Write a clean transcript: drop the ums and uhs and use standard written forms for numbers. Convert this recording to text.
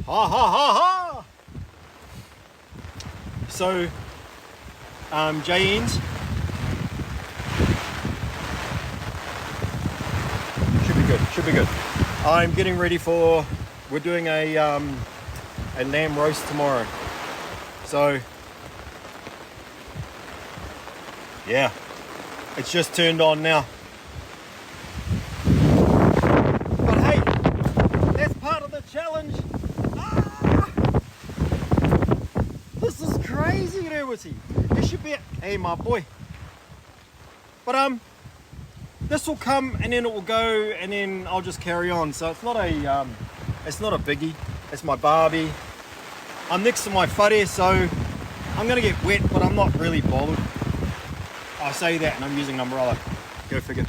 Ha ha ha ha! So, JNs. Should be good. I'm getting ready for, we're doing a lamb roast tomorrow. So, yeah, it's just turned on now. But hey, that's part of the challenge. Ah! This is crazy, Rewati. This should be, hey my boy. But this will come and then it will go and then I'll just carry on. So it's not a biggie. It's my barbie. I'm next to my whare, so I'm gonna get wet, but I'm not really bothered. I say that and I'm using an umbrella. Go figure.